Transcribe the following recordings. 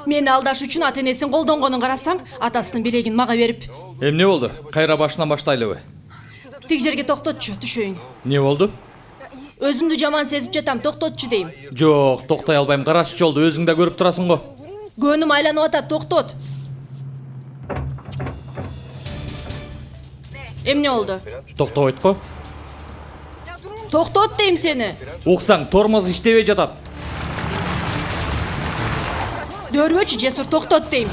Meni alдаş үчүн ата энесин колдонгонун карасаң, атасынын белегин мага берип. Эмне болду? Кайра башынан баштайлыбы? Тиг жерге токтотчу, түшөйүн. Не болду? Өзүмдү жаман сезип жатам, токтотчу дейм. Жок, токтой албайм. Карачы жолду өзүң да көрүп турасың го. Көнүм айланып атат, токтот. Эмне болду? Токтобойт го. Токтот дейм сени. Уксаң, тормоз иштебей жатат. Дөрбөчү, Жесур, токтот дейм.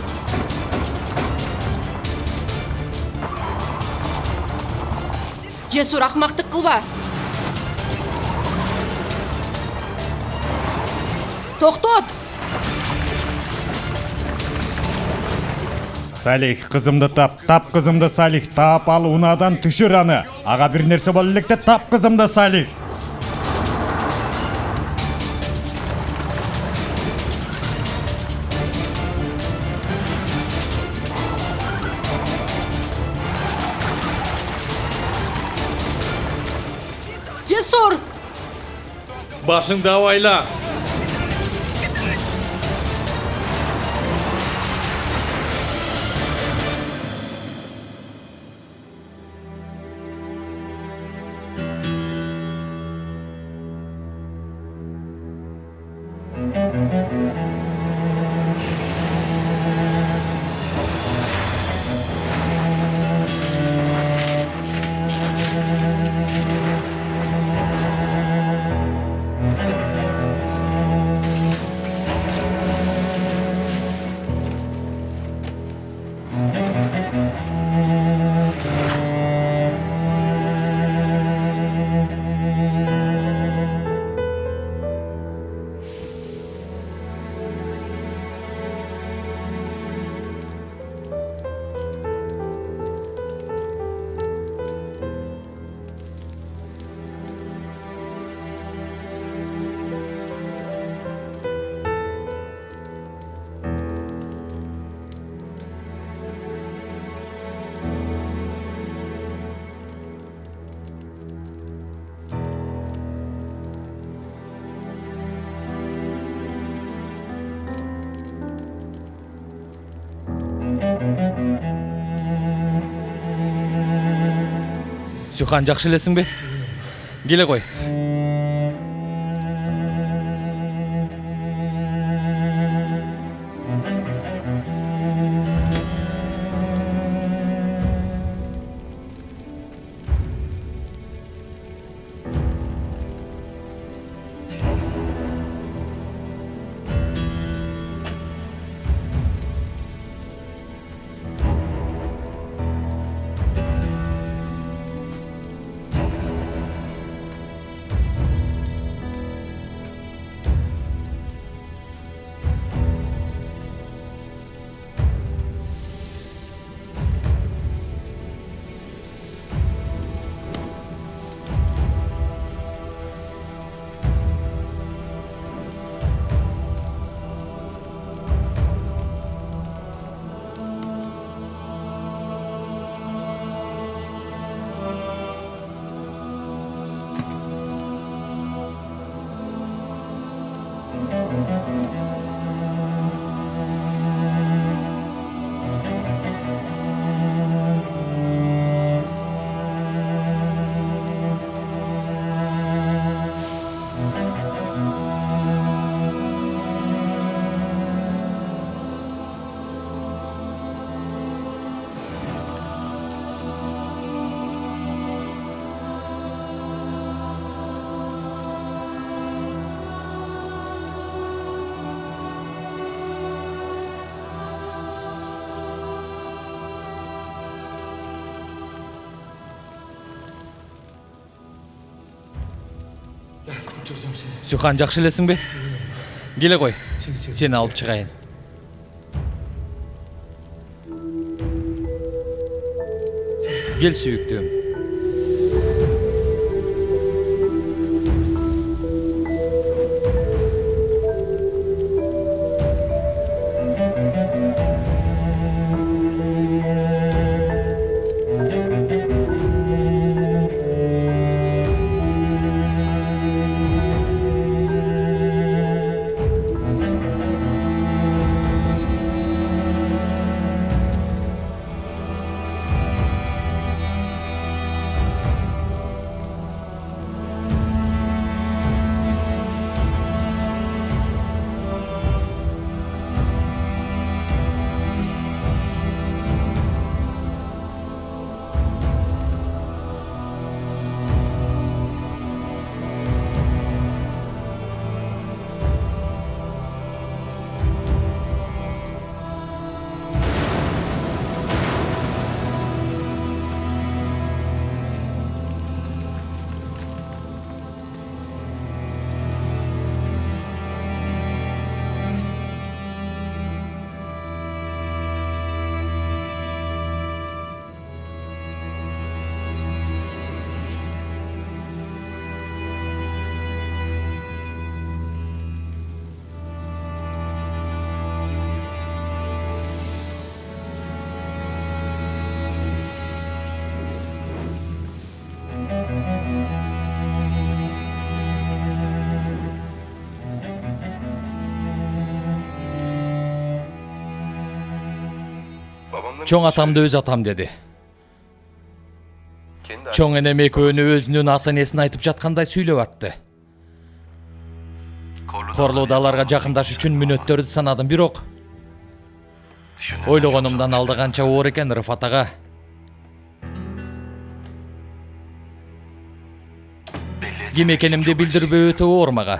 Жесур, акмактык кылба. Токтот. Салих, кызымды тап кызымды, Салих, тап ал, унадан түшүр аны. Ага бир нерсе боло электе, тап кызымды, Салих. Жесур. Башыңды абайла. Сюхан, жакшы элесиңби? Келе кой. Сюхан, жакшы элесиңби? Келе кой. Сени алып чыгайын. Кел, сүйүктүүм. Чоң атамды өз атам деди. Чоң энем экөөнү өзүнүн ата энесин айтып жаткандай сүйлөп атты. Корлоодо аларга жакындаш үчүн мүнөттөрдү санадым, бирок ойлогонумдан алда канча оор экен Рыфат ага. Ким экенимди билдирбөө өтө оор мага.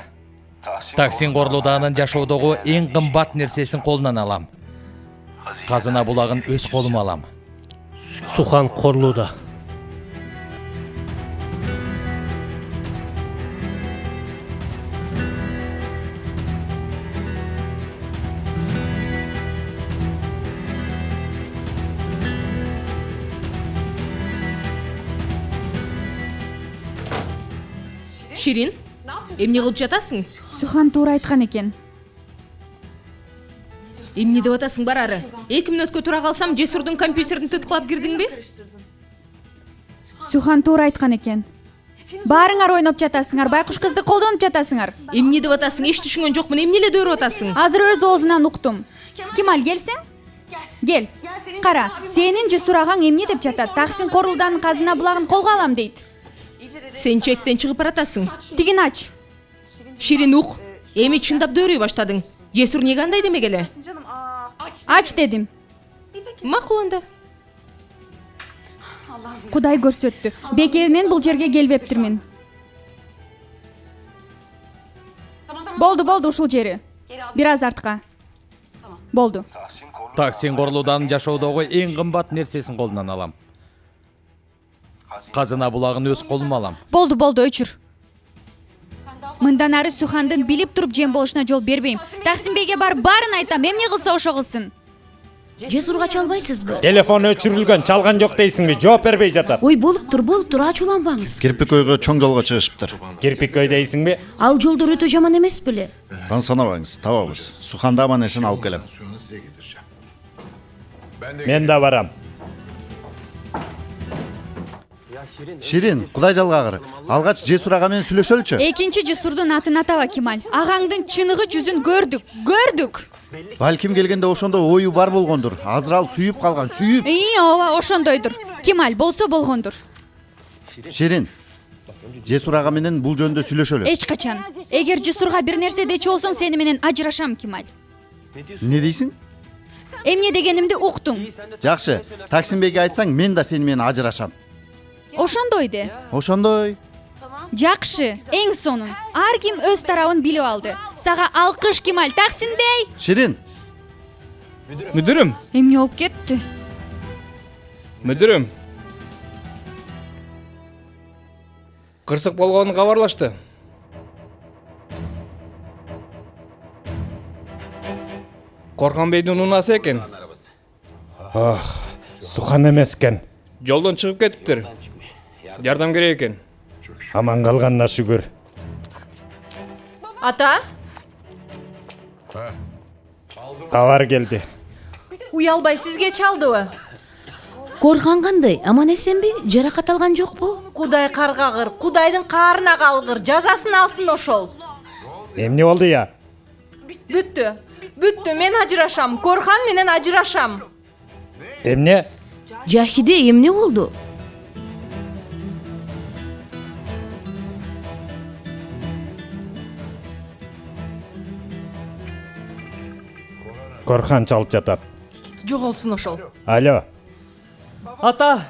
Таксин Корлооданын жашоодогу эң кымбат нерсесин колунан алам. Казына булагын өз колума алам. Сухан Корлоодо. Ширин, эмне кылып жатасың? Сухан туура айткан экен. Эмне деп атасың барары? 2 мүнөткө тура калсам, Жесурдун компьютерин тыткылап кирдиңби? Сухан туура айткан экен. Баарыңар ойноп жатасыңар, байкуш кызды колдонуп жатасыңар. Эмне деп атасың? Эч түшүнгөн жокмун. Эмне эле дөрүп атасың? Азыр өз оозунан уктум. Кемал, келсең? Кел. Кара, сенин Жесур агаң эмне деп жатат? Таксин Корлооданын казына булагын колго алам дейт. Сен чектен чыгып баратасың. Тигин ач. Ширин ук. Эми чындап дөөрөй баштадың. Жесур неге андай демегеле? Ач дедим. Макул анда. Кудай көрсөттү. Бекеринен бул жерге келбептирмин. Болду ушул жери. Бир аз артка. Болду. Таксин Корлооданын жашоодогу эң кымбат нерсесин колунан алам. Казына булагын өз колума алам. Болду, өчүр. Мындан ары Сухандын билип туруп жем болушуна жол бербейм. Таксин бейге барып баарын айтам, эмне кылса ошо кылсын. Жесурга чалбайсызбы? Телефон өчүрүлгөн, чалган жок дейсиңби? Жооп бербей жатат. Ой, болуп тур, ачууланбаңыз. Кирпик көйгө чоң жолго чыгышыптыр. Кирпик көй дейсиңби? Ал жолдор өтө жаман эмес беле? Хан санабаңыз, табабыз. Суханды аман эсен алып келем. Мен да барам. Ширин, Кудай жалгагыр. Алгач Жесур ага менен сүйлөшөлчү. Экинчи Жесурдун атын атаба, Кемал. Агаңдын чыныгы жүзүн көрдүк. Балким келгенде ошондо ою бар болгондур. Азыр ал сүйүп калган, сүйүп. Ооба, ошондойдур. Кемал, болсо болгондур. Ширин, Жесур ага менен бул жөнүндө сүйлөшөлү. Эч качан. Эгер Жесурга бир нерсе дечи болсоң, сени менен ажырашам, Кемал. Не дейсиң? Эмне дегенимди уктуң. Жакшы, Таксин бейге айтсаң, мен да сени менен ажырашам. Ошондой де. Ошондой. Жакшы, эң сонун. Ар ким өз тарабын билип алды. Сага алкыш, Кемал. Таксин бей. Ширин, Мүдүрүм, Эмне болуп кетти? мүдүрүм. Кырсык болгонун кабарлашты. Коркан бейдин унасы экен. Сухан эмес экен. Жолдон чыгып кетиптир. Жардам керек экен. Аман калганына шүгүр. Ата, Кабар келди. уялбай сизге чалдыбы? Коркан кандай? Аман эсенби? Жаракат алган жокпу? Кудай каргагыр, Кудайдын каарына калгыр, жазасын алсын ошол. Эмне болду я? Бүттү, мен ажырашам, Корхан менен ажырашам. Эмне? Жахиде эмне болду? Корхан чалып жатат. Жоголсун ошол. Алло. Ата!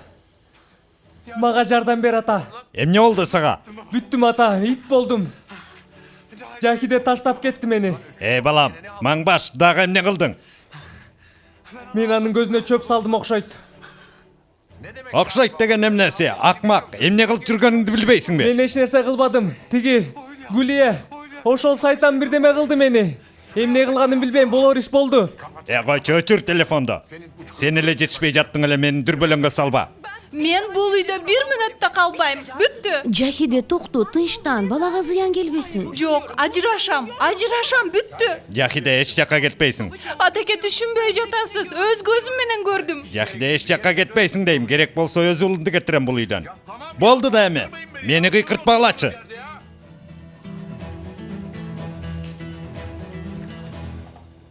Мага жардам бер, ата. Эмне болду сага? Бүттүм, ата, ит болдум. Жахиде таштап кетти мени. Балам, маңбаш, дагы эмне кылдың? Мен анын көзүнө чөп салдым окшойт. Окшойт деген эмнеси? Акмак, эмне кылып жүргөнүңдү билбейсиңби? Мен эч нерсе кылбадым. Тиги Гулия, ошол шайтан бирдеме кылды мени. Эмне кылганын билбейм, болор иш болду. Койчу, өчүр телефонду. Сен эле жетишпей жаттың эле, мени дүрбөлөңгө салба. Мен бул үйдө 1 мүнөттө калбайм. Бүттү. Жахиде, токту, тынчтан, балага зыян келбесин. Жок, ажырашам, бүттү. Жахиде эч жакка кетпейсиң. Атеке түшүнбөй жатасыз, өз көзүм менен көрдүм. Жахиде эч жакка кетпейсиң дейм. Керек болсо өз уулумду кетирем бул үйдөн. Болду да эми. Мени кыйкыртпагылачы.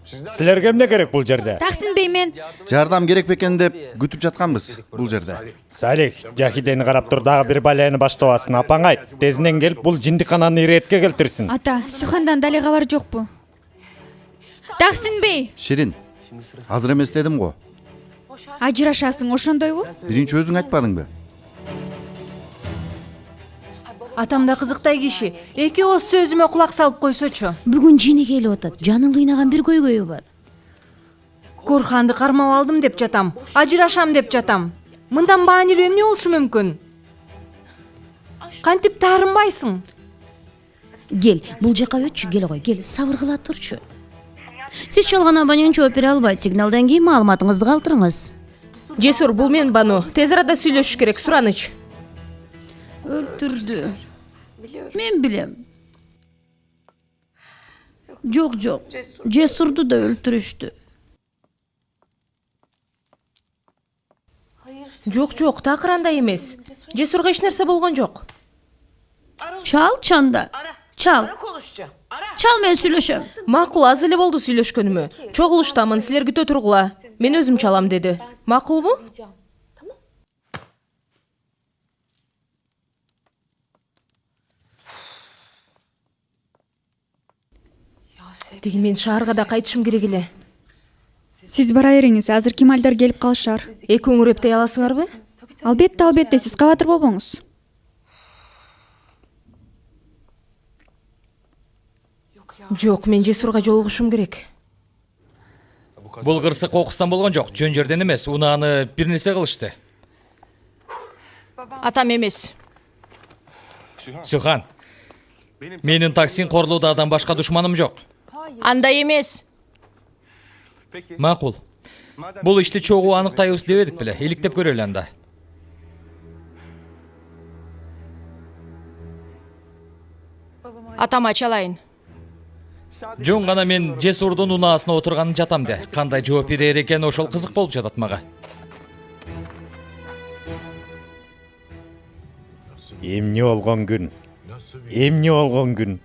Силерге эмне керек бул жерде? Таксин бей, мен Жардам керек бекен деп күтүп жатканбыз бул жерде. Салих, Жахидени карап тур, дагы бир балаяны баштабасын. Апаң айт, тезинен келип бул жиндикананы иретке келтирсин. ата, Сухандан дали кабар жокпу? Таксин бей, Ширин, азыр эмес дедим го. ажырашасың ошондойбу? Биринчи өзүң айтпадыңбы? Атам да кызыктай киши. Эки ооз сөзүмө кулак салып койсочу. Бүгүн жини келип атат. Жанын кыйнаган бир көйгөйү бар. Корханды кармап алдым деп жатам. Ажырашам деп жатам. Мындан баанилүү эмне болушу мүмкүн? Кантип таарынбайсың? Кел, бул жака өтчү, кел кой, кел, сабыр кыла турчу. Сиз чалган абонент жооп бере албайт. Сигналдан кийин маалыматыңызды калтырыңыз. Жесур, бул мен Бану. Тез арада сүйлөшүш керек, Сураныч. Өлтүрдү. Мен билем. Жок, Жесурду да өлтүрүштү. Жок, такыр андай эмес. Жесурга эч нерсе болгон жок. Чал чанда. Чал. Чал, мен сүйлөшөм. Макул, аз эле болду сүйлөшкөнүмө. Чогулуштамын, силер күтө тургула. Мен өзүм чалам деди. Макулбу? Тиги мен шаарга да кайтышым керек эле. Сиз бара бериңиз, азыр Кемалдар келип калышар. Эки өңүрөптөй аласыңарбы? Албетте, сиз кабатыр болбоңуз. Жок, мен Жесурга жолугушум керек. Бул кырсык кокустан болгон жок, жөн жерден эмес, унааны бир нерсе кылышты. Атам эмес. Сухан, менин таксин корлуудан башка душманым жок. Андай эмес. Макул. Бул ишти чогуу аныктайбыз дебедик беле, иликтеп көрөлү анда. Атама чалайын. Жөн гана мен Жесурдун унаасына отурганын жатам де. Кандай жооп берер экен, ошол кызык болуп жатат мага. Эмне болгон күн?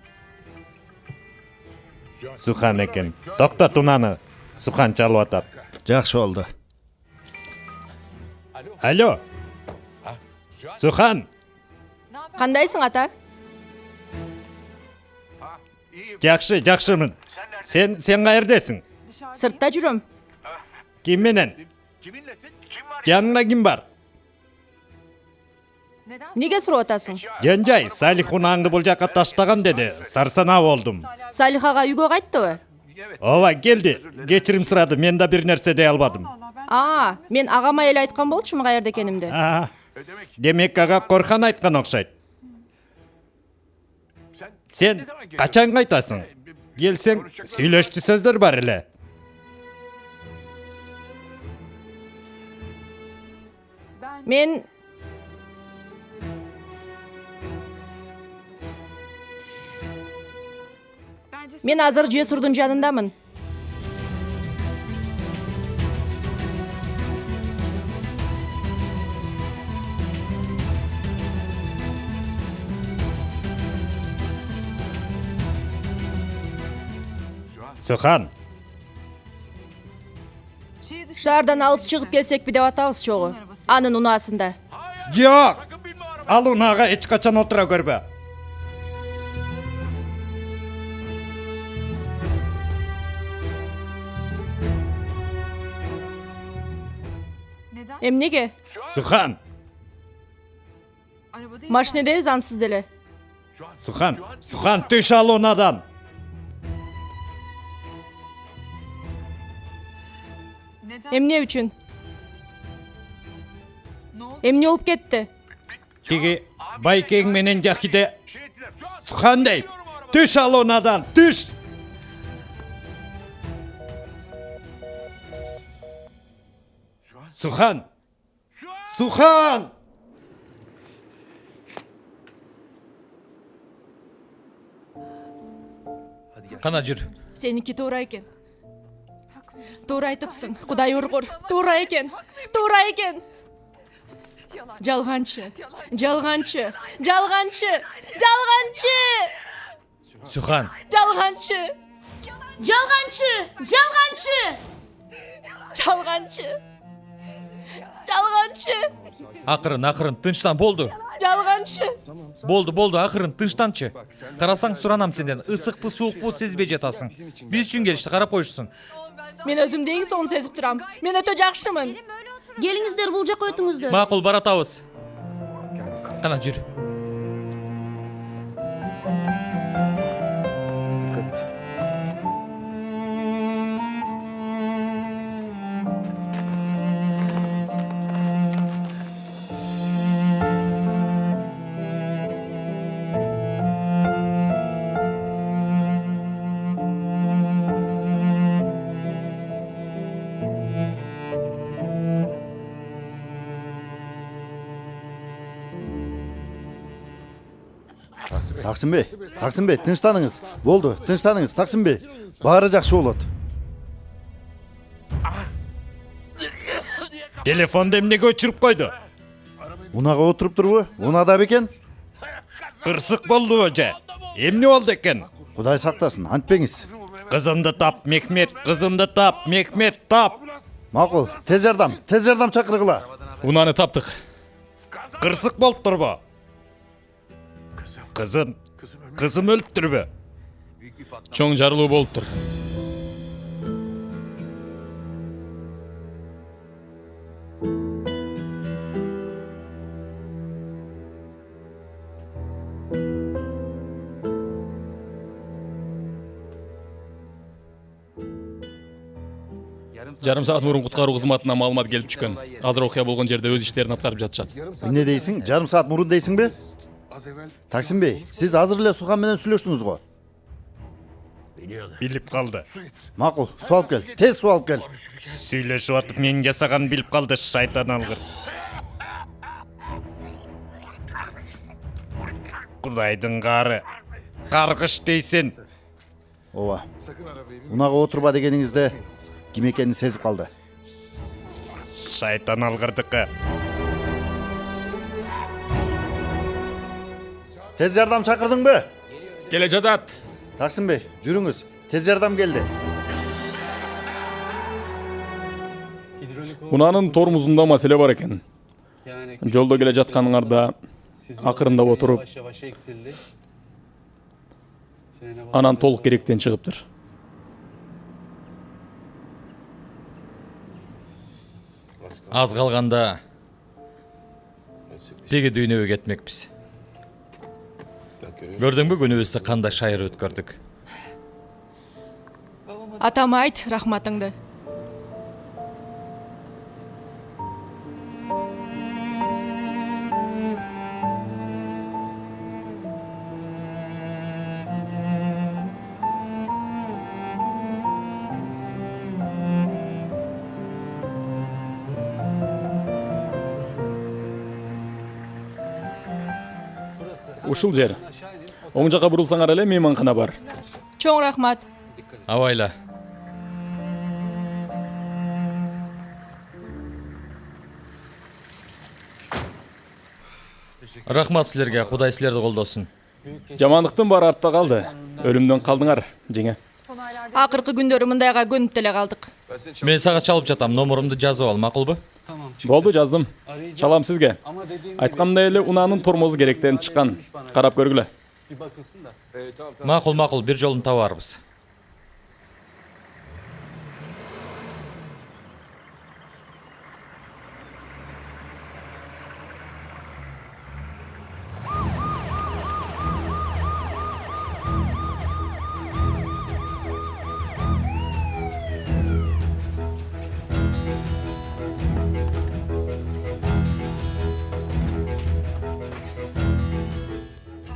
Сухан экен. Токтот унаны. Сухан чалып атат. Жакшы болду. Алло. Сухан, Кандайсың, ата? жакшымын. Сен каердесиң? Сыртта жүрөм. Ким менен? Жаныңда ким бар? Неге сурап атасың? Жөнжай, Салих унааңды бул жака таштаган деди. Сарсанаа болдум. Салихага үйгө кайттыбы? Ооба, келди. Кечирим сурады, мен да бир нерсе дей албадым. Мен агама эле айткан болчумун каерде экенимди. Демек ага Корхан айткан окшойт. Сен качан кайтасың? Келсең, сүйлөшчү сөздөр бар эле. Мен азыр Жесурдун жанындамын. Сухан, Шаардан алыс чыгып келсекпи деп атабыз чогу. Анын унаасында. жок. Ал унаага эч качан отура көрбө. Эмнеге? Сухан, Машинедебиз ансыз деле. Сухан, түш ал унадан. Эмне үчүн? Эмне болуп кетти? Тиги Байкең менен Жахиде. Сухан дейм, түш ал унадан, түш. Сухан! Кана жүр. Сеники туура экен. Туура айтыпсың. Кудай ургур. Туура экен. Жалганчы. Сухан. Жалганчы. Жалганчы. Жалганчы. Акырын, тынчтан болду. Жалганчы. Болду, акырын, тынчтанчы. Карасаң суранам сенден, ысыкпы, суукпу сезбей жатасың. Биз үчүн келишти, карап коюшсуң. Мен өзүм дейин соны сезип турам. Мен өтө жакшымын. Келиңиздер бул жака өтүңүздөр. Макул, баратабыз. Кана жүр. Таксим бей, тынчтаныңыз. Болду, тынчтаныңыз, Таксим бей. Баары жакшы болот. Телефонду эмнеге өчүрүп койду? Унага отуруптурбу? Унада бекен? Кырсык болду же? Эмне болду экен? Кудай сактасын, антпеңиз. Кызымды тап, Мехмет, кызымды тап, Мехмет тап. Макул, тез жардам чакыргыла. Унаны таптык. Кырсык болуп турбу? Кызым өлүптүрбү? Чоң жарылуу болуптур. Жарым саат мурун куткаруу кызматына маалымат келип түшкөн. Азыр окуя болгон жерде өз иштерин аткарып жатышат. Эмне дейсиң? Жарым саат мурун дейсиңби? Таксим бей, сиз азыр эле Сухан менен сүйлөштүңүз го. Билип калды. Макул, суу алып кел. Тез суу алып кел. Сүйлөшүп атып менин жасаганын билип калды, шайтан алгыр. Кудайдын кары. Каргыш дейсин. Ооба. Унага отурба дегениңизде ким экенин сезип калды. Шайтан алгырдыкы. Тез жардам чакырдыңбы? Келе жатат. Таксим бей, жүрүңүз. Тез жардам келди. Унанын тормузунда маселе бар экен. Жолдо келе жатканыңарда акырындап отуруп, анан толук керектен чыгыптыр. Аз калганда теги дүйнөгө кетмекпиз. Көрдүңбү күнүбүздү кандай шайыр өткөрдүк? Атама айт рахматыңды. Ушул жер. Оң жака бурулсаңар эле мейманкана бар. Чоң рахмат. Абайла. Рахмат силерге, Кудай силерди колдосун. Жамандыктын баары артта калды. Өлүмдөн калдыңар, жеңе. Акыркы күндөрү мындайга көнүп деле калдык. Мен сага чалып жатам, номурумду жазып ал, макулбу? Болду, жаздым. Чалам сизге. Айткамдай эле унанын тормозу керектен чыккан. Карап көргүлө. Макул, бир жолун табарбыз.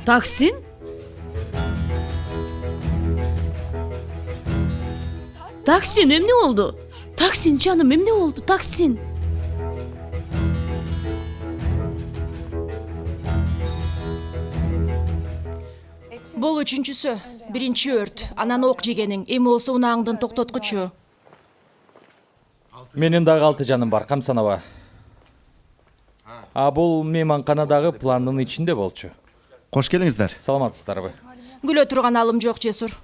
Таксин? Таксин, эмне болду? Таксин, жаным, эмне болду? Таксин. Бул үчүнчүсү. Биринчи өрт. Анан ок жегениң. Эми болсо унааңдын токтоткучу. Менин дагы 6 жаным бар, камсанаба. А бул мейманканадагы пландын ичинде болчу. Кош келиңиздер. Саламатсыздарбы? Күлө турган алым жок, Жесур.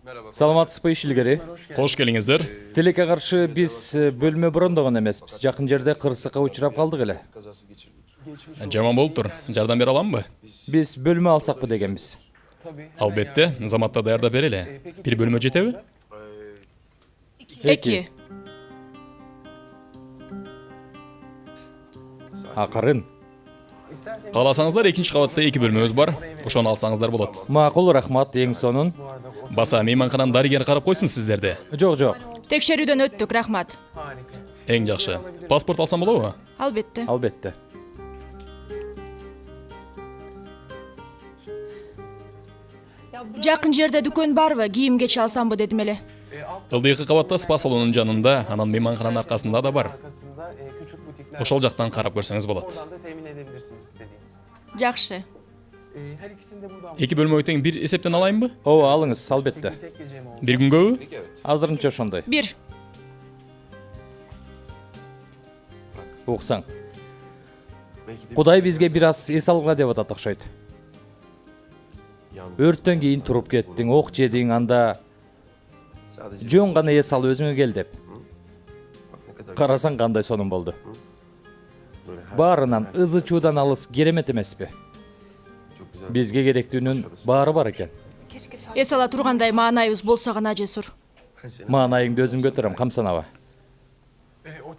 Саламатсызбы иш илгери? Кош келиңиздер. Тилекке каршы биз бөлмө брондогон эмеспиз. Жакын жерде кырсыкка учурап калдык эле. Жаман болуптур. Жардам бере аламбы? Биз бөлмө алсакпы дегенбиз. Албетте, заматта даярдап берели. Бир бөлмө жетеби? Эки. Акырын. Кааласаңыздар, экинчи кабатта 2 бөлмөбүз бар. Ошону алсаңыздар болот. Макул, рахмат. Эң сонун. Баса мейманканан дарыгер карап койсун сиздерди. Жок. Текшерүүдөн өттүк, рахмат. Эң жакшы. Паспорт алсам болобу? Албетте. Албетте. Жакын жерде дүкөн барбы? Кийим кечи алсамбы дедим эле. Ылдыйкы кабатта спа салонунун жанында, анан мейманкананын аркасында да бар. Ошол жактан карап көрсөңүз болот. Жакшы. 2 бөлмө тең бир эсептен алайынбы? Ооба, алыңыз, албетте. Бир күнгөбү? Азырынча ошондой. 1. Уксаң. Кудай бизге бир аз эс алгыла деп атат окшойт. Өрттөн кийин туруп кеттиң, ок жедиң, анда жөн гана эс ал өзүңө кел деп. Карасаң кандай сонун болду. Баарынан ызы чуудан алыс керемет эмеспи? Бизге керектүүнүн баары бар экен. Эс ала тургандай маанайыбыз болсо гана жесур. Маанайыңды өзүм көтөрөм, камсанаба.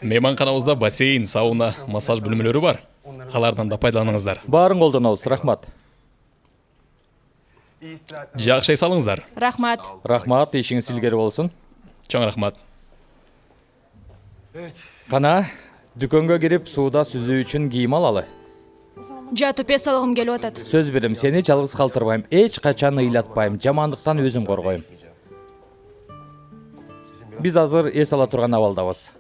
Мейманканабызда бассейн, сауна, массаж бөлмөлөрү бар. Алардан да пайдаланыңыздар. Баарын колдонобуз, рахмат. Жакшы эс алыңыздар. Рахмат. Рахмат, ишиңиз илгери болсун. Чоң рахмат. Кана, дүкөнгө кирип сууда сүзүү үчүн кийим алалы. Жатып эс алгым келип атат. Сөз берем, сени жалгыз калтырбайм, эч качан ыйлатпайм, жамандыктан өзүм коргойм. Биз азыр эс ала турган абалдабыз.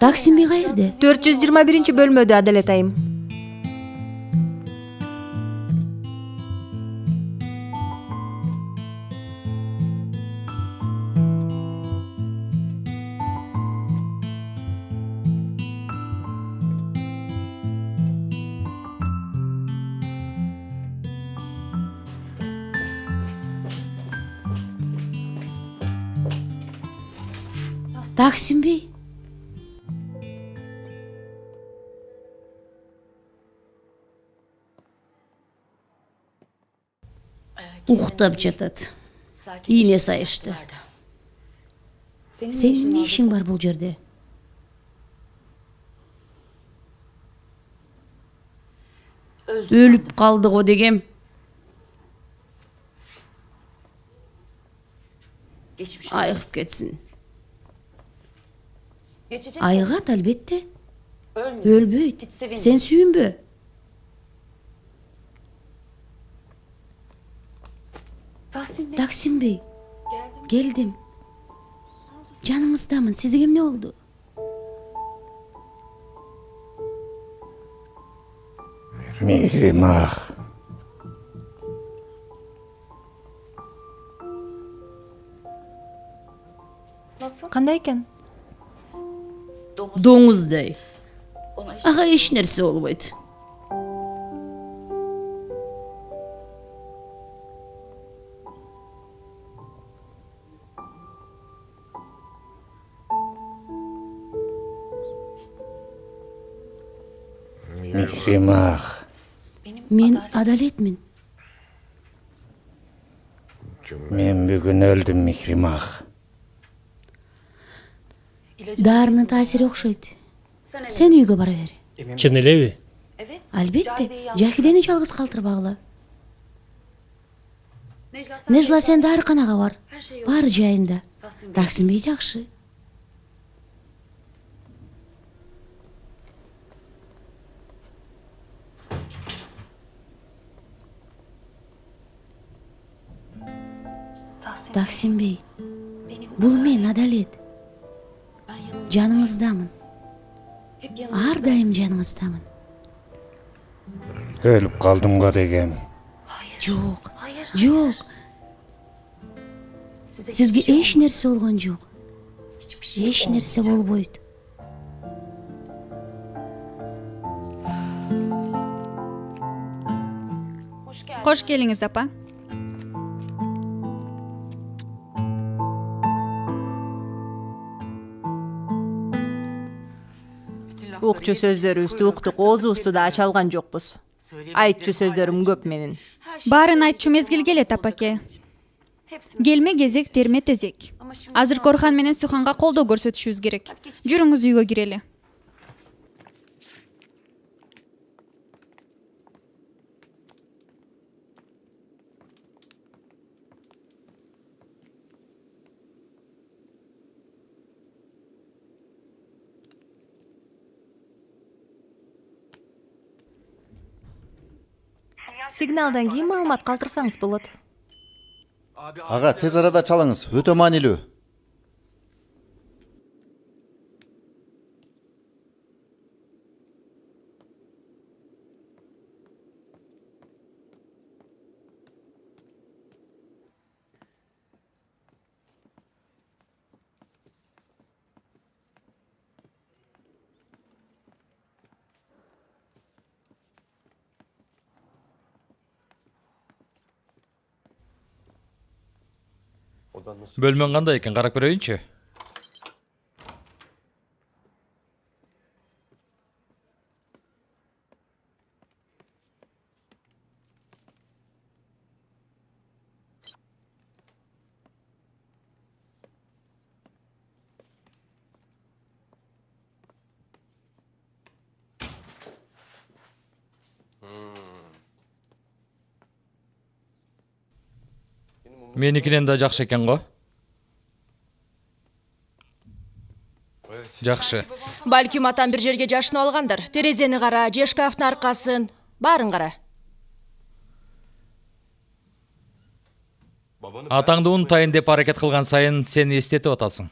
Таксимби каерде? 421 бөлмөдө, Адалет айым. Таксимби? Уктап жатат. Ийне сайышты. Сенин эмне ишиң бар бул жерде? Өлүп калды го дегем. Айыгып кетсин. Айыгат албетте. Өлбөйт. Сен сүйүнбө. Таксимби, келдим. Жаныңыздамын, сизге эмне болду? Мехримах. Кандай экен? Доңуздай. Ага эч нерсе болбойт. Мехримах. Мен Адалетмин. Мен бүгүн өлдүм, Мехримах. Дарынын таасири окшойт. Сен үйгө бара бер. Чын элеби? Албетте, Жахидени жалгыз калтырбагыла. Нежла, сен дарыканага бар. Баары жайында. Таксимби жакшы. Таксимби, бул мен Адалет. жаныңыздамын. Ар дайым жаныңыздамын. Өлүп калдымга деген. Жок, жок. Сизге эч нерсе болгон жок. Эч нерсе болбойт. Кош келиңиз, апа. Укчу сөздөрүбүздү уктук, оозубузду да ача алган жокпуз. Айтчу сөздөрүм көп менин. Баарын айтчу мезгил келет, апаке. Келме кезек, терме тезек. Азыр Корхан менен Суханга колдоо көрсөтүшүбүз керек. Жүрүңүз үйгө кирели. Сигналдан кийин маалымат калтырсаңыз болот. Ага, тез арада чалыңыз. Өтө маанилүү. Бөлмөң кандай экен, карап көрөйүнчү. Меникинен да жакшы экен го. Жакшы. Балким атам бир жерге жашынып алгандыр. Терезени кара, же шкафтын аркасын, баарын кара. Атаңды унутайын деп аракет кылган сайын сен эстетип атасың.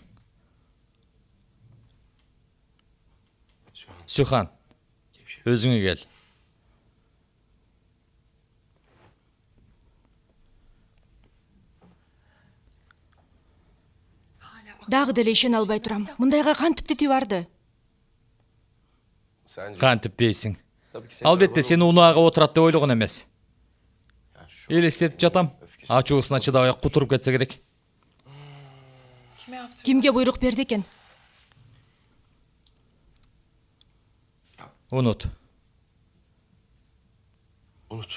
Сухан, өзүңө кел. Дагы деле ишене албай турам. Мындайга кантип титүү барды? Кантип дейсиң. Албетте сени унаага отурат деп ойлогон эмес. Элестетип жатам. Ачуусуна чыдабай кутуруп кетсе керек. Кимге буйрук берди экен? Унут.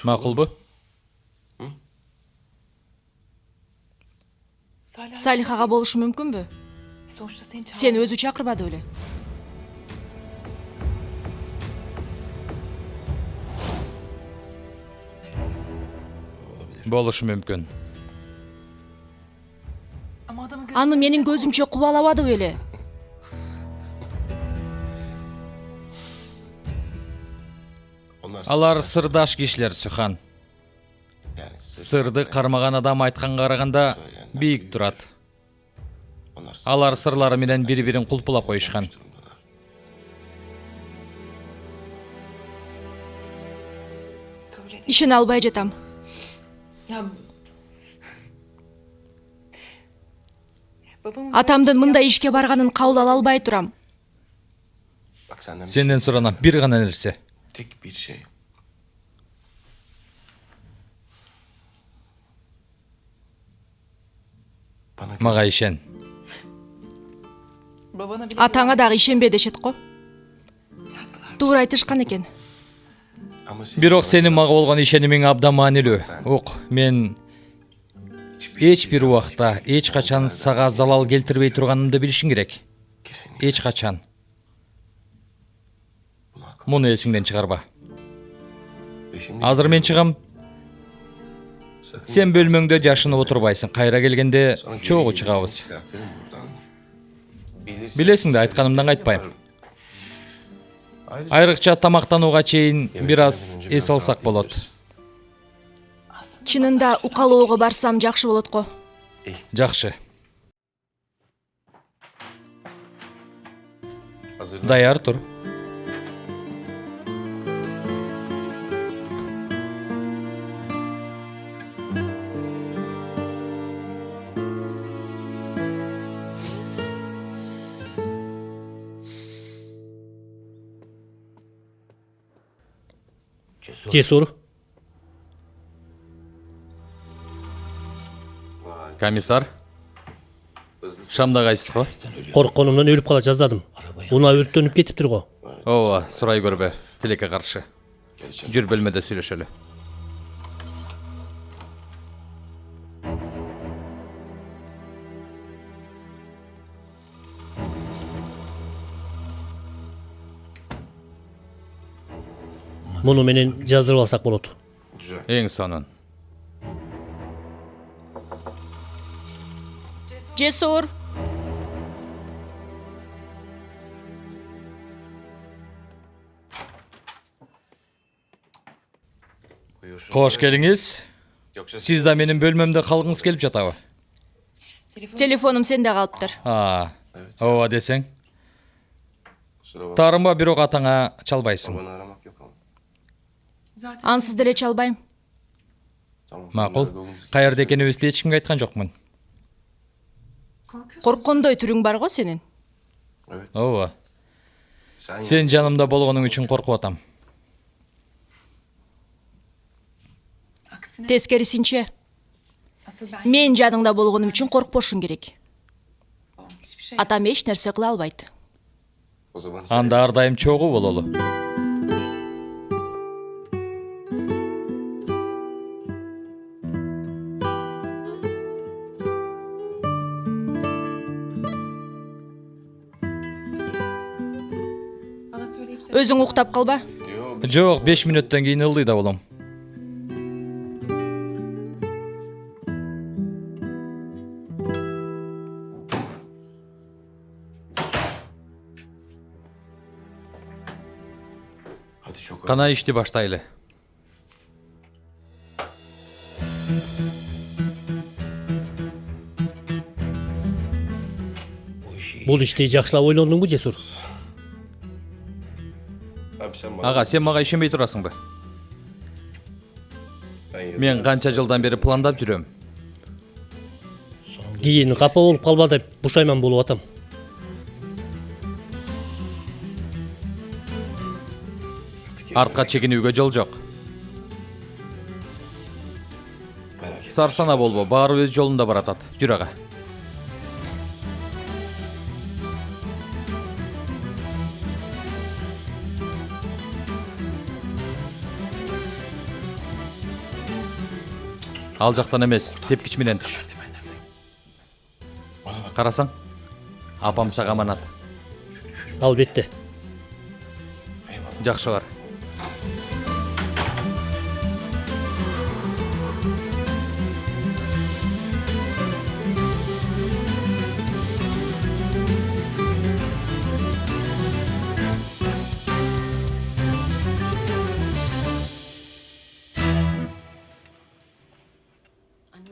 Макулбу? Салихага болушу мүмкүнбү? Сен өзү чакырбады беле? Болушу мүмкүн. Аны менин көзүмчө кубалабады беле? Алар сырдаш кишилер, Сухан. Сырды кармаган адам айтканга караганда бийик турат. Алар сырлары менен бири-бирин кулпулап коюшкан. Ишене албай жатам. Атамдын мындай ишке барганын кабыл ала албай турам. Сенден суранам бир гана нерсе. Tek bir şey. Мага ишен. Атаңа дагы ишенбе дешет го. Туура айтышкан экен. Бирок сенин мага болгон ишенимиң абдан маанилүү. Ук, мен эч бир убакта, эч качан сага залал келтирбей турганымды билишиң керек. Эч качан. Муну эсиңден чыгарба. Азыр мен чыгам. Сен бөлмөңдө жашынып отурбайсың. Кайра келгенде чогуу чыгабыз. Билесиң да, айтканымдан кайтпайм. Айрыкча тамактанууга чейин бир аз эс алсак болот. Чынында укалоого барсам жакшы болот го. Жакшы. Даяр тур. Cesur. Комиссар. Шамда кайсыз го? Коркконумдан өлүп кала жаздадым. Унаа өрттөнүп кетиптир го. Ооба, сурай көрбө. Тилекке каршы. Жүр бөлмөдө сүйлөшөлү. Муну менен жаздырып алсак болот. Эң сонун. Cesur. Кош келиңиз. Сиз да менин бөлмөмдө калгыңыз келип жатабы? Телефонум сенде калыптыр. Ооба десең. Тарымба бирок атаңа чалбайсың. Ансыз деле чалбайм. Макул. Каерде экенибизди эч кимге айткан жокмун. Корккондой түрүң бар го сенин. Ооба. Сен жанымда болгонуң үчүн коркуп атам. Тескерисинче. Мен жаныңда болгонум үчүн коркпошуң керек. Атам эч нерсе кыла албайт. Анда ар дайым чогуу бололу. Өзүң уктап калба. Жок, 5 мүнөттөн кийин ылдый да болом. Кана ишти баштайлы. Бул ишти жакшылап ойлондуңбу, Жесур? Ага, сен мага ишенбей турасыңбы? Мен канча жылдан бери пландап жүрөм. Кийин капа болуп калба деп бушайман болуп атам. Артка чегинүүгө жол жок. Сарсана болбо, баары өз жолунда баратат. Жүр ага. Ал жактан эмес, тепкич менен түш. Карасаң, апам сага аманат. Албетте. Жакшы бар.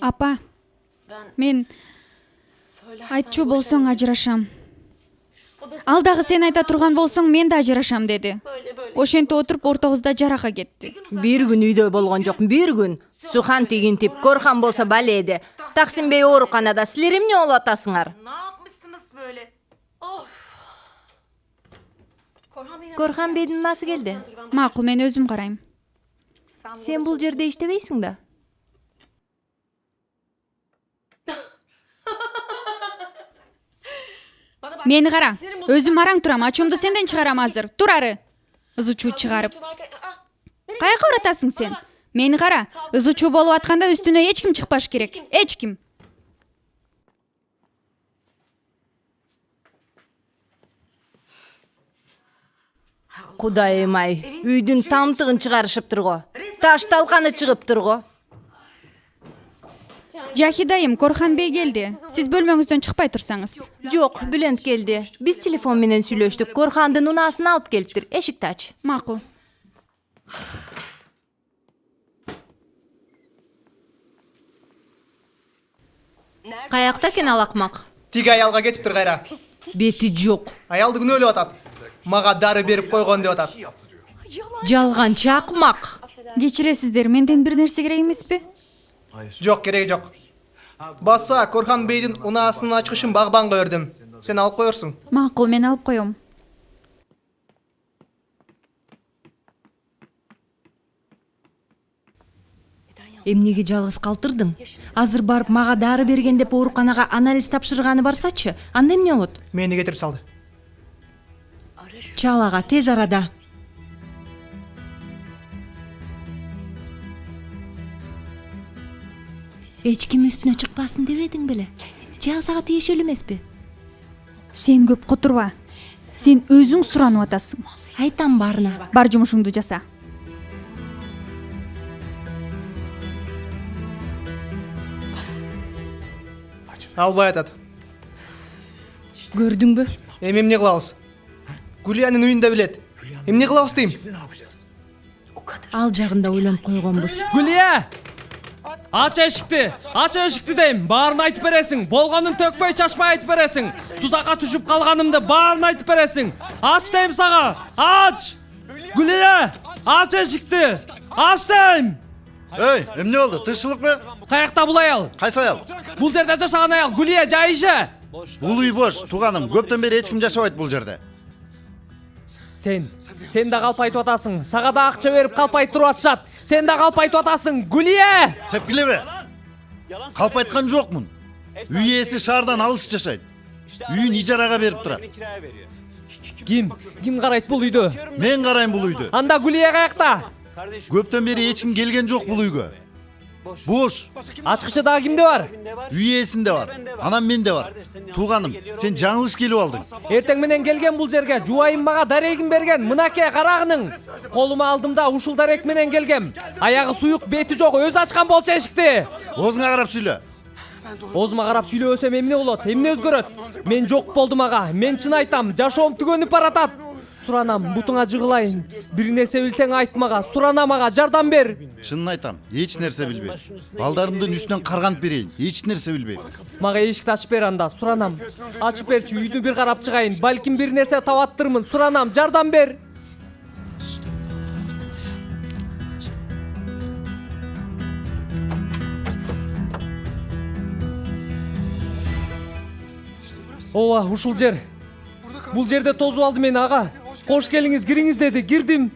Апа, мен айтчу болсоң ажырашам. Ал дагы сен айта турган болсоң мен да ажырашам деди. Ошентип отуруп ортобузда жарака кетти. Бир күн үйдө болгон жок, бир күн. Сухан тигинтип, Корхан болсо баледи. Таксимбей ооруканада. Силер эмне болуп атасыңар? Корхан бейдин насы келди? Макул, мен өзүм карайм. Сен бул жерде иштебейсиң да? Мени кара. Өзүм араң турам, ачуумду сенден чыгарам азыр. Тур ары. Ызычуу чыгарып. Каяка баратасың сен? Мени кара. Ызычуу болуп атканда үстүнө эч ким чыкпаш керек. Эч ким. Кудайым ай, үйдүн тамтыгын чыгарышыптыр го. Таш талканы чыгыптыр го. Жахидайым, Корхан бей келди. Сиз бөлмөңүздөн чыкпай турсаңыз. Жок, Бүлөнд келди. Биз телефон менен сүйлөштүк. Корхандын унаасын алып келиптир. Эшикти ач. Макул. Каякта экен ал акмак? Тиги аялга кетиптир кайра. Бети жок. Аялды күнөөлөп атат. мага дары берип койгон деп атат. Жалганчы акмак. Кечиресиздер, менден бир нерсе керек эмеспи? Жок, кереги жок. Баса Корхан бейдин унаасынын ачкычын багбанга бердим. Сен алып коерсуң. Макул, мен алып коем. Эмнеге жалгыз калтырдың? Азыр барып мага дары берген деп ооруканага анализ тапшырганы барсачы, анда эмне болот? Мени кетирип салды. Чал ага тез арада. Эч ким үстүнө чыкпасын дебедиң беле? Же сага тиешелүү эмеспи? Сен көп кутурба. Сен өзүң суранып атасың. Айтам барына. Бар жумушуңду жаса. Албай атат. Көрдүңбү? Эми эмне кылабыз? Гулиянын үйүндө билет. Эмне кылабыз дейм? Ал жагында ойлонуп койгонбуз. Гулия! Ач эшикти дейм. Баарын айтып бересиң. Болгонун төкпөй чачпай айтып бересиң. Тузакка түшүп калганымды баарын айтып бересиң. Ач дейм сага. Ач! Гулия! Ач эшикти. Ач дейм. Эй, эмне болду? Тынччылыкпы? Каякта бул аял? Кайсы аял? Бул жерде жашаган аял Гулия жайышы. Бул үй бош, тууганым. Көптөн бери эч ким жашабайт бул жерде. Сен да калп айтып атасың. Сага да акча берип калп айтып туруп атышат. Сен да калп айтып атасың. Гулия! Тепкилебе. Калп айткан жокмун. Үй ээси шаардан алыс жашайт. Үйүн ижарага берип турат. Ким карайт бул үйдү? Мен карайм бул үйдү. Анда Гулия каякта? Көптөн бери эч ким келген жок бул үйгө. Бош. Ачкычы дагы кимде бар? Үй ээсинде бар. Анан менде бар. Тууганым, сен жаңылыш келип алдың. Эртең менен келген бул жерге. Жубайым мага дарегин берген. Мынаке карагының. Колума алдым да ушул дарек менен келгем. Аягы суюк, бети жок, өзү ачкан болчу эшикти. Оозуңа карап сүйлө. Оозума карап сүйлөбөсөм эмне болот? Эмне өзгөрөт? Мен жок болдум ага. Мен чын айтам, жашоом түгөнүп баратат. Суранам, бутуңа жыгылайын. Бир нерсе билсең айт мага. Суранам ага, жардам бер. Чынын айтам, эч нерсе билбейм. Балдарымдын үстүнөн карганып берейин, эч нерсе билбейм. Мага эшикти ачып бер анда, суранам. Ачып берчи, үйдү бир карап чыгайын. Балким бир нерсе табаттырмын. Суранам, жардам бер. Ооба, ушул жер. Бул жерде тозуп алды мени ага. Кош келиңиз, кириңиз деди. Кирдим.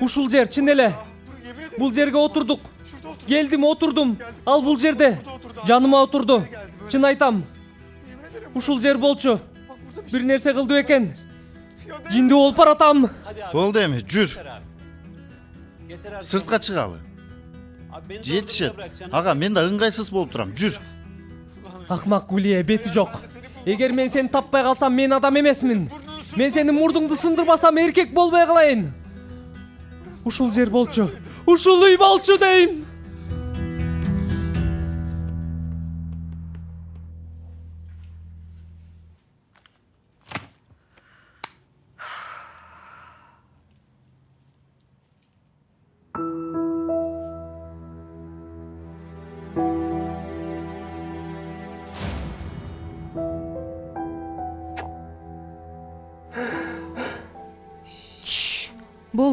Ушул жер чын эле. Бул жерге отурдук. Келдим, отурдум. Ал бул жерде. Жаныма отурду. Чын айтам. Ушул жер болчу. Бир нерсе кылды экен. Жинди болуп баратам. Болду эми, жүр. Сыртка чыгалы. Жетишет. Ага, мен да ыңгайсыз болуп турам. Жүр. Акмак Гулия, бети жок. Эгер мен сени таппай калсам, мен адам эмесмин. Мен сенин мурдуңду сындырбасам, эркек болбой калайын. Ушул жер болчу. Ушул үй болчу дейм.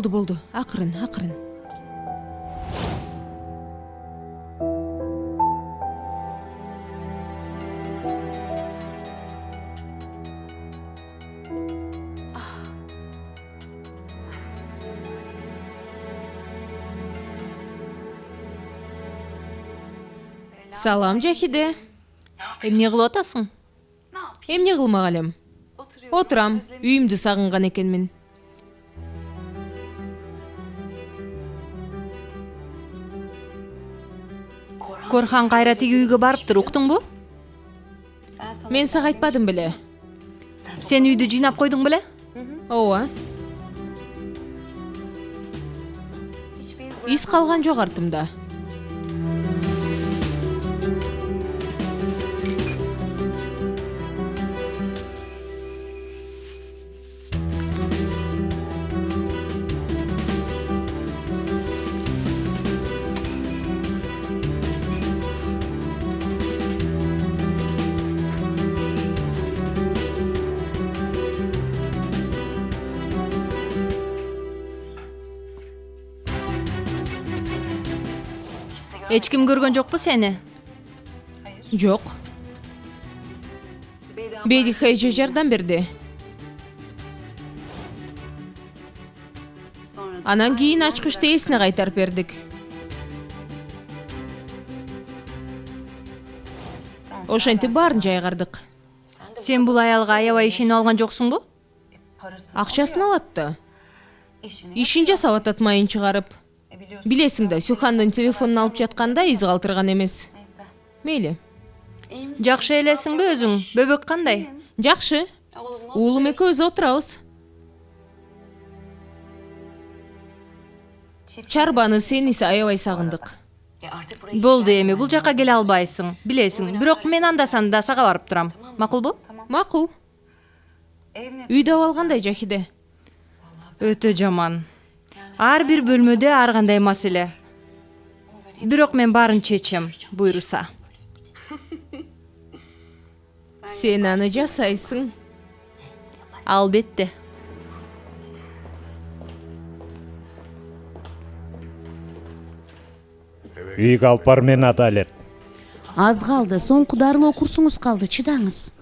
Болду. Акырын. Салам, Жахиде. Эмне кылып атасың? Эмне кылмак элем? Отурам, үйүмдү сагынган экенмин. Корхан кайра тиги үйгө барыптыр, уктуңбу? Мен сага айтпадым беле. Сен үйдү жыйнап койдуң беле? Ооба. Из калган жок артымда. Эч ким көргөн жокпу сени? Жок. Бейдик эже жардам берди. Анан кийин ачкычты эсине кайтарып бердик. Ошентип баарын жайгардык. Сен бул аялга аябай ишенип алган жоксуңбу? Акчасын алат да. Ишин жасап атат майын чыгарып. Билесиң да, Сухандын телефонун алып жатканда из калтырган эмес. Мейли. Жакшы элесиңби өзүң? Бөбөк кандай? Жакшы. Уулум экөөбүз отурабыз. Чарбаны сениси аябай сагындык. Болду эми, бул жака келе албайсың. Билесиң, бирок мен анда-санда сага барып турам. Макулбу? Макул. Үйдө алгандай Жахиде. Өтө жаман. Ар бир бөлмөдө ар кандай маселе. Бирок мен баарын чечем, буйруса. Сен аны жасайсың. Албетте. Үйгө алып бар мен Адалет. Аз калды, соңку дарылоо курсуңуз калды, чыдаңыз.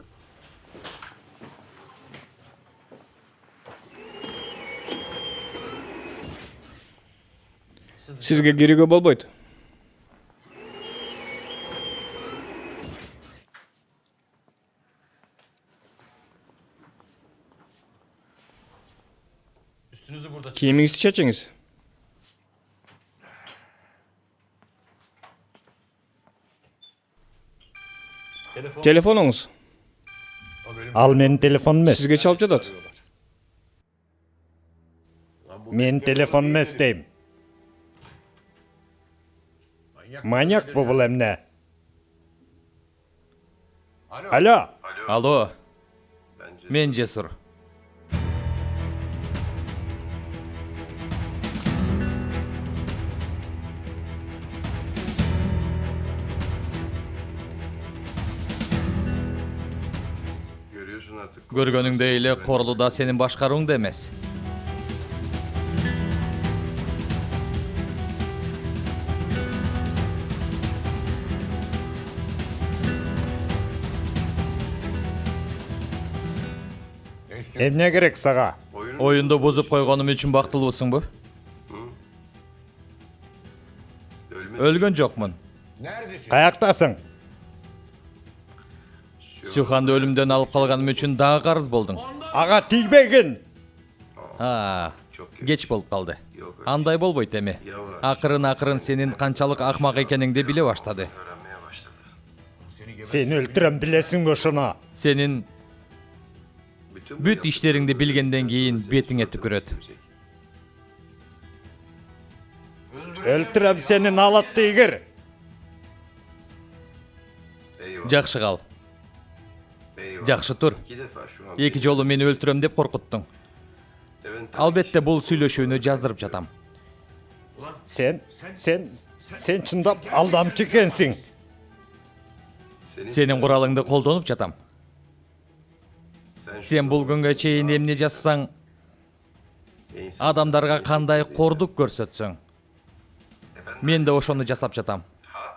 Сизге кирүүгө болбойт. Кийимиңизди чечиңиз. Телефонуңуз. Ал менин телефонум эмес. Сизге чалып жатат. Менин телефонум эмес дейм. Маньяк бу бул эмне? Алло. Алло. Мен Жесур. Көргөнүңдөй эле Корлуда сенин башкарууңда эмес. Эмне керек сага? Оюнду бузуп койгонум үчүн бактылуусуңбу? Өлгөн жокмун. Каяктасың? Суханды өлүмдөн алып калганым үчүн дагы карыз болдуң. Ага тийбегин. Кеч болуп калды. Андай болбойт эми. Акырын сенин канчалык акмак экениңди биле баштады. Сени өлтүрөм, билесиңби ошону? Сенин бүт иштериңди билгенден кийин бетиңе түкүрөт. Өлтүрөм сени, налат тийгир. Жакшы кал. Жакшы тур. Эки жолу мени өлтүрөм деп коркуттуң. Албетте бул сүйлөшүүнү жаздырып жатам. Сен чындап алдамчы экенсиң. Сенин куралыңды колдонуп жатам. Сен бул күнгө чейин эмне жасасаң, адамдарга кандай кордук көрсөтсөң, мен да ошону жасап жатам.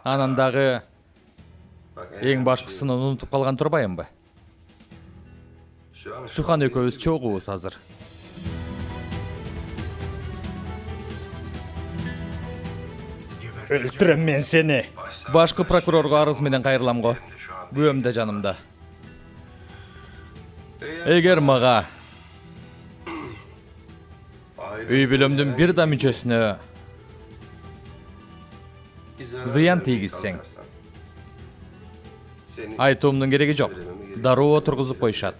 Анан дагы эң башкысын унутуп калган турбайымбы? Сухан экөөбүз чогуубуз азыр. Өлтүрөм мен сени. Башкы прокурорго арыз менен кайрылам го. Күбөм да жанымда. Эгер мага үй бүлөмдүн бир да мүчөсүнө зыян тийгизсең, айтуумдун кереги жок. Дароо отургузуп коюшат.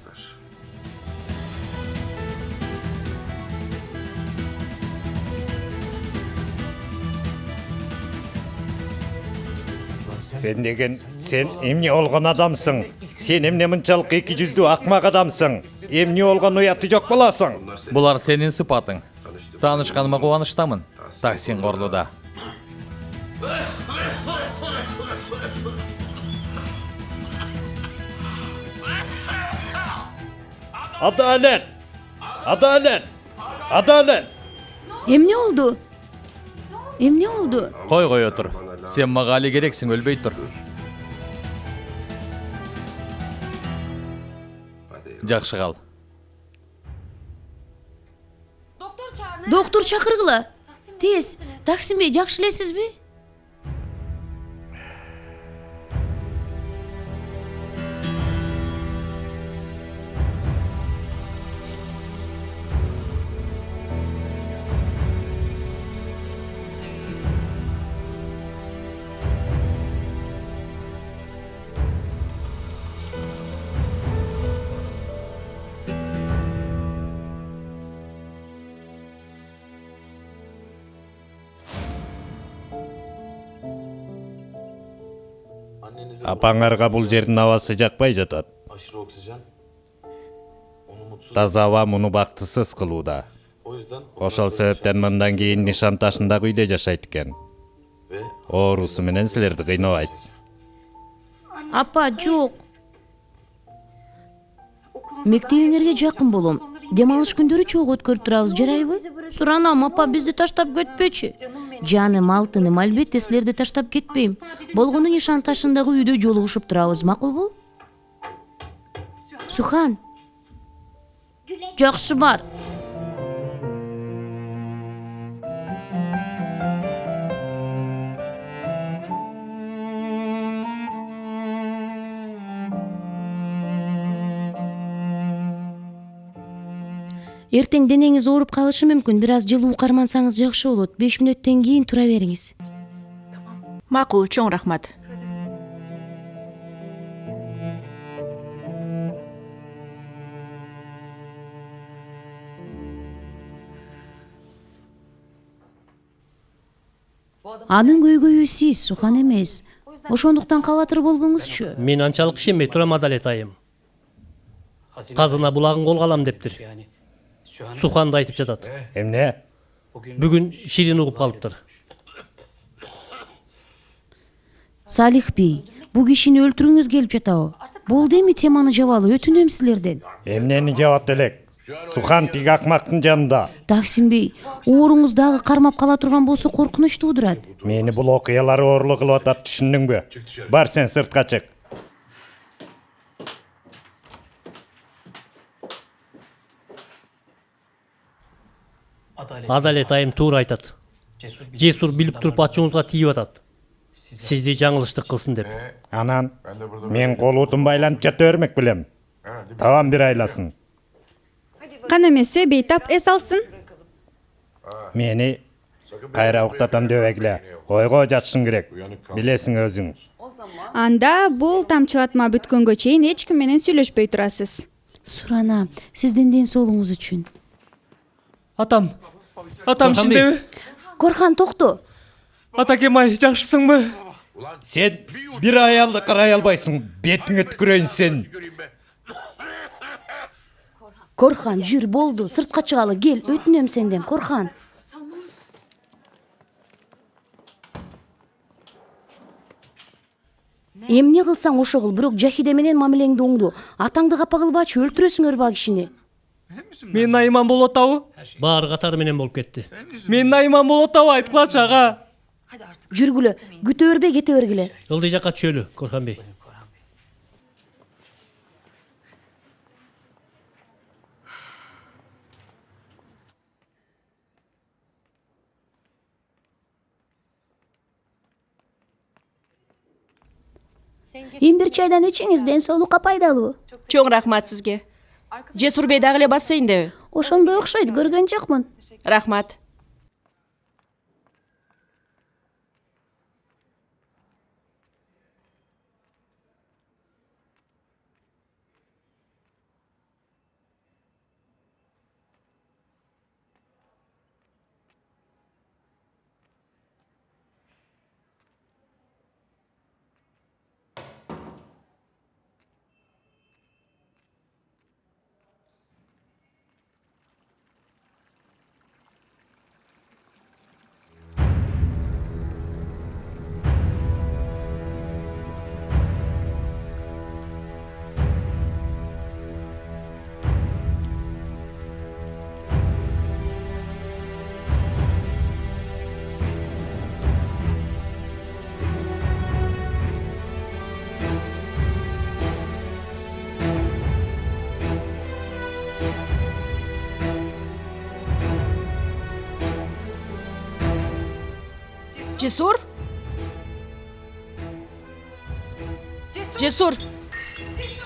Сен эмне болгон адамсың? Сен эмне мынчалык эки жүздүү акмак адамсың? Эмне болгон уяты жок болосуң? Булар сенин сыпатың. Таанышканыма кубанычтамын. Таксин Корлуда. Adalet! Adalet! Adalet! Эмне oldu? Эмне oldu? Кой отур. Sen maga ali керексиң, өлбөй тур. Жакшы кал. доктор чакыргыла. Тез, Таксимбей, жакшы элесизби? Апаңарга бул жердин абасы жакпай жатат. Таза аба муну бактысыз кылууда. Ошол себептен мындан кийин нишан ташындагы үйдө жашайт экен. Оорусу менен силерди кыйнабайт. Апа, жок. Мектебиңерге жакын болом. Дем алыш күндөрү чогуу өткөрүп турабыз, жарайбы? Суранам, апа, бизди таштап кетпечи. Жаным, алтыным, албетте силерди таштап кетпейм. Болгону нишан ташындагы үйдө жолугушуп турабыз, макулбу? Сухан. Жакшы бар. Эртең денеңиз ооруп калышы мүмкүн, бир аз жылуу кармансаңыз жакшы болот. 5 мүнөттөн кийин тура бериңиз. Макул, чоң рахмат. Анын көйгөйү сиз, Сухан эмес. Ошондуктан кабатыр болбоңузчу. Мен анчалык ишенбей турам, Адалет айым. Казына булагын колго алам дептир. Сухан да айтып жатат. Эмне? Бүгүн ширин угуп калыптыр. Салих бей, бул кишини өлтүргүңүз келип жатабы? Болду эми теманы жабалы, өтүнөм силерден. Эмнени жабат элек? Сухан тиги акмактын жанында. Таксим бей, ооруңуз дагы кармап кала турган болсо коркунуч туудурат. Мени бул окуялар оорлук кылып атат, түшүндүңбү? Бар, сен сыртка чык. Адалет айым туура айтат. Жесур билип туруп ачууңузга тийип атат. Сизди жаңылыштык кылсын деп. Анан мен колутум байланып жата бермек билем. Табан бир айласын. Кана эмесе бейтап эс алсын. Мени кайра уктатам дебегиле. Ойго жатышың керек. Билесиң өзүң. Анда бул тамчылатма бүткөнгө чейин эч ким менен сүйлөшпөй турасыз. Сурана, сиздин ден соолугуңуз үчүн. Атам ишиндеби? Корхан, токто. Атакемай, жакшысыңбы? Сен бир аялды карай албайсың. Бетиңе түкүрөйүн сен. Корхан, жүр, болду. Сыртка чыгалы, кел, өтүнөм сенден, Корхан. Эмне кылсаң ошо кыл, бирок Жахиде менен мамилеңди оңду. Атаңды капа кылбачы, өлтүрөсүңөр баг кишини. Менин айыман болуп атабы? Баары катары менен болуп кетти. Менин айыман болуп атабы, айткылачы ага. Жүргүлө, күтө бербей кете бергиле. Ылдый жакка түшөлү, Корхан бей. Бир чайдан ичиңиз, ден соолукка пайдалуу. Чоң рахмат сизге. Жесур бей дагы эле бассейнде. Ошондой окшойт, көргөн жокмун. Рахмат. Cesur? Cesur.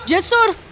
Cesur.